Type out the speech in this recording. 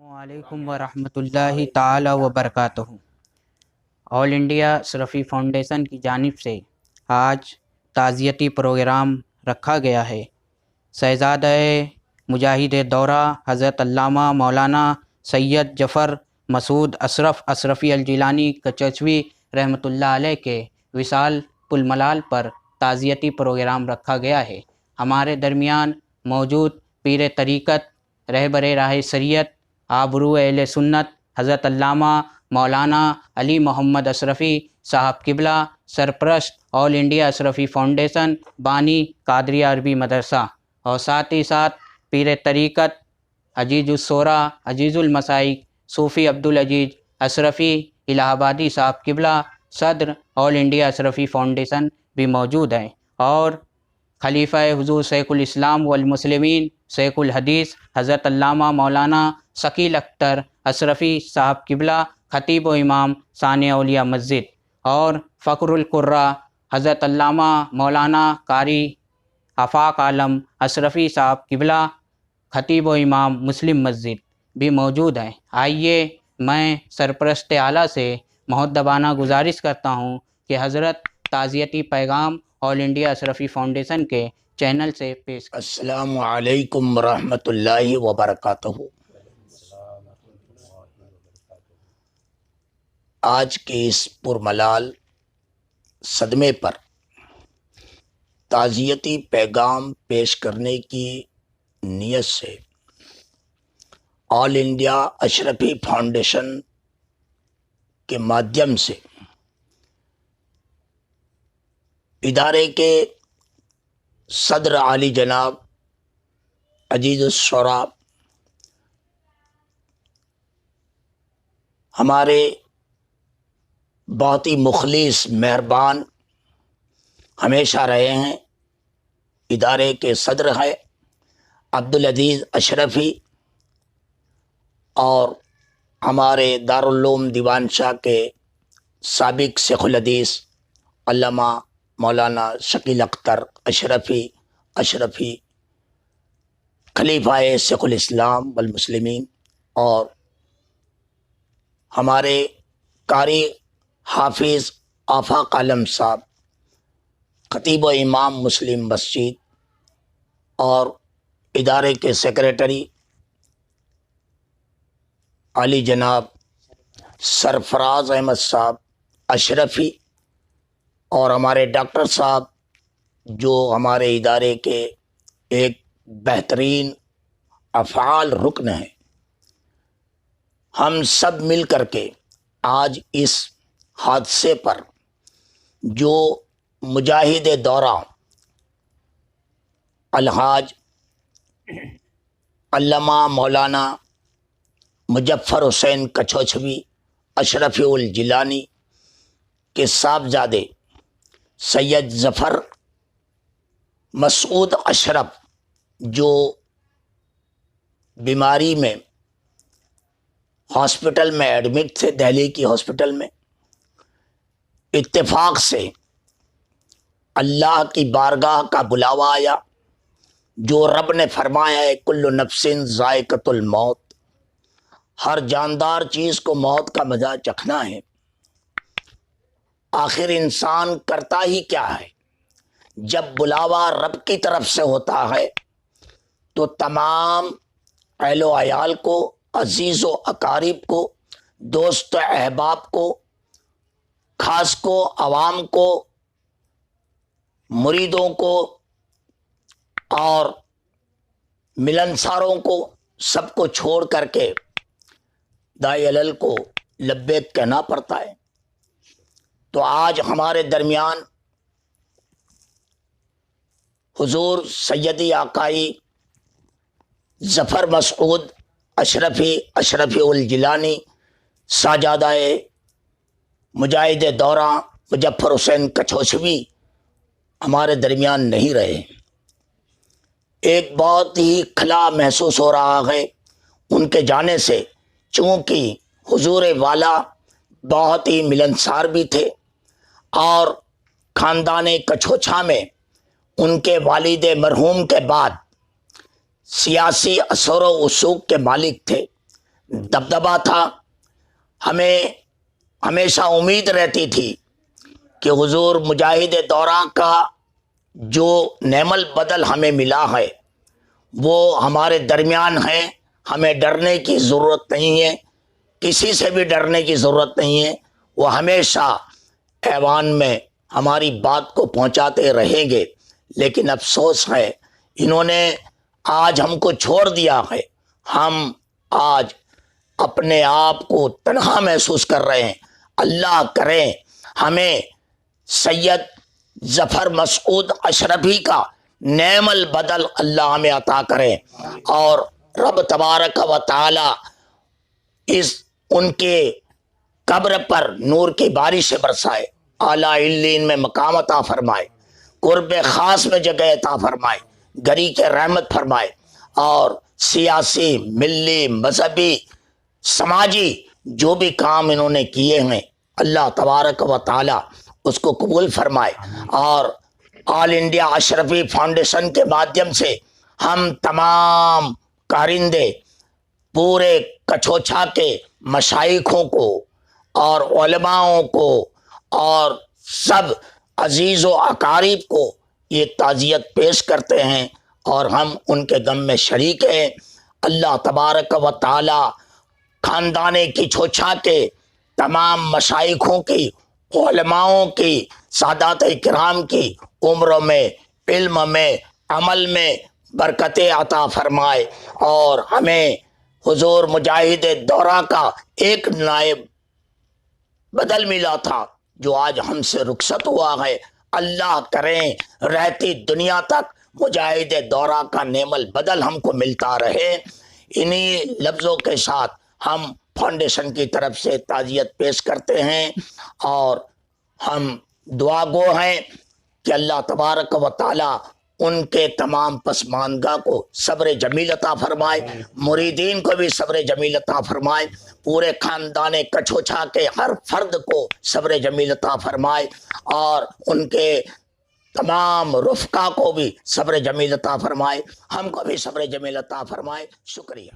وعلیکم ورحمۃ اللہ تعالی وبرکاتہ۔ آل انڈیا اشرفی فاؤنڈیشن کی جانب سے آج تعزیتی پروگرام رکھا گیا ہے۔ شہزادہ مجاہد دورہ حضرت علامہ مولانا سید ظفر مسعود اشرف اشرفی الجیلانی کچچوی رحمۃ اللہ علیہ کے وصال الملال پر تعزیتی پروگرام رکھا گیا ہے۔ ہمارے درمیان موجود پیر طریقت، رہبر راہ شریعت، آبرو اہل سنت حضرت علامہ مولانا علی محمد اشرفی صاحب قبلہ، سرپرست آل انڈیا اشرفی فاؤنڈیشن، بانی قادریہ عربی مدرسہ، اور ساتھ ہی ساتھ پیر طریقت عزیز الشورا عزیز المسائک صوفی عبدالعزیز اشرفی الہ آبادی صاحب قبلہ، صدر آل انڈیا اشرفی فاؤنڈیشن بھی موجود ہیں، اور خلیفہ حضور شیخ الاسلام والمسلمین شیخ الحدیث حضرت علامہ مولانا ثقیل اختر اشرفی صاحب قبلہ خطیب و امام ثانیہ اولیاء مسجد، اور فخر القراء حضرت علامہ مولانا قاری آفاق عالم اشرفی صاحب قبلہ خطیب و امام مسلم مسجد بھی موجود ہیں۔ آئیے میں سرپرست اعلیٰ سے مؤدبانہ گزارش کرتا ہوں کہ حضرت تعزیتی پیغام آل انڈیا اشرفی فاؤنڈیشن کے چینل سے پیش کریں۔ السلام علیکم ورحمۃ اللہ وبرکاتہ۔ آج کے اس پرملال صدمے پر تعزیتی پیغام پیش کرنے کی نیت سے آل انڈیا اشرفی فاؤنڈیشن کے مادھیم سے ادارے کے صدر عالی جناب عزیز الشورا ہمارے بہت ہی مخلص مہربان ہمیشہ رہے ہیں، ادارے کے صدر ہیں عبدالعزیز اشرفی، اور ہمارے دارالعلوم دیوان شاہ کے سابق شیخ الحدیث علامہ مولانا ثقیل اختر اشرفی خلیفہ شیخ الاسلام والمسلمین، اور ہمارے قاری حافظ آفاق عالم صاحب خطیب و امام مسلم مسجد، اور ادارے کے سیکریٹری علی جناب سرفراز احمد صاحب اشرفی، اور ہمارے ڈاکٹر صاحب جو ہمارے ادارے کے ایک بہترین افعال رکن ہیں، ہم سب مل کر کے آج اس حادثے پر جو مجاہد دورہ الحاج علامہ مولانا مظفر حسین کچھوچھوی اشرفی الجیلانی کے صاحبزادے سید ظفر مسعود اشرف جو بیماری میں ہاسپٹل میں ایڈمٹ تھے، دہلی کی ہاسپٹل میں، اتفاق سے اللہ کی بارگاہ کا بلاوا آیا، جو رب نے فرمایا ہے کل نفس ذائقۃ الموت، ہر جاندار چیز کو موت کا مزہ چکھنا ہے۔ آخر انسان کرتا ہی کیا ہے؟ جب بلاوا رب کی طرف سے ہوتا ہے تو تمام اہل و عیال کو، عزیز و اقارب کو، دوست و احباب کو، خاص کو، عوام کو، مریدوں کو اور ملنساروں کو، سب کو چھوڑ کر کے دائی علل کو لبیک کہنا پڑتا ہے۔ تو آج ہمارے درمیان حضور سیدی آقائی ظفر مسعود اشرفی الجیلانی ساجادہ مجاہد دورہ مظفر حسین کچھوچھوی ہمارے درمیان نہیں رہے۔ ایک بہت ہی خلا محسوس ہو رہا ہے ان کے جانے سے، چونکہ حضور والا بہت ہی ملنسار بھی تھے، اور خاندان کچھوچھا میں ان کے والد مرحوم کے بعد سیاسی اثر و وثوق کے مالک تھے، دبدبا تھا. ہمیں ہمیشہ امید رہتی تھی کہ حضور مجاہد دورہ کا جو نعم البدل ہمیں ملا ہے وہ ہمارے درمیان ہے. ہمیں ڈرنے کی ضرورت نہیں ہے, کسی سے بھی ڈرنے کی ضرورت نہیں ہے. وہ ہمیشہ ایوان میں ہماری بات کو پہنچاتے رہیں گے. لیکن افسوس ہے انہوں نے آج ہم کو چھوڑ دیا ہے. ہم آج اپنے آپ کو تنہا محسوس کر رہے ہیں. اللہ کریں ہمیں سید ظفر مسعود اشرفی کا نعم البدل اللہ ہمیں عطا کریں, اور رب تبارک و تعالی ان کے قبر پر نور کی بارش برسائے, اعلیٰ علیین میں مقام عطا فرمائے, قرب خاص میں جگہ عطا فرمائے, گری کے رحمت فرمائے, اور سیاسی, ملی, مذہبی, سماجی جو بھی کام انہوں نے کیے ہیں اللہ تبارک و تعالی اس کو قبول فرمائے. اور آل انڈیا اشرفی فاؤنڈیشن کے مادھیم سے ہم تمام کارندے پورے کچھوچھا کے مشائخوں کو اور علماؤں کو اور سب عزیز و اقارب کو یہ تعزیت پیش کرتے ہیں, اور ہم ان کے غم میں شریک ہیں. اللہ تبارک و تعالی خاندان کی چھوچھا کے تمام مشائخوں کی, علماؤں کی, سادات کرام کی عمروں میں, علم میں, عمل میں برکتیں عطا فرمائے, اور ہمیں حضور مجاہد دورہ کا ایک نائب بدل ملا تھا جو آج ہم سے رخصت ہوا ہے. اللہ کریں رہتی دنیا تک مجاہد دورہ کا نعم البدل ہم کو ملتا رہے. انہی لفظوں کے ساتھ ہم فاؤنڈیشن کی طرف سے تعزیت پیش کرتے ہیں, اور ہم دعا گو ہیں کہ اللہ تبارک و تعالی ان کے تمام پسماندگاہ کو صبر جمیل عطا فرمائے, مریدین کو بھی صبر جمیل عطا فرمائے, پورے خاندان کچھوچھا کے ہر فرد کو صبر جمیل عطا فرمائے, اور ان کے تمام رفقا کو بھی صبر جمیل عطا فرمائے, ہم کو بھی صبر جمیل عطا فرمائے. شکریہ.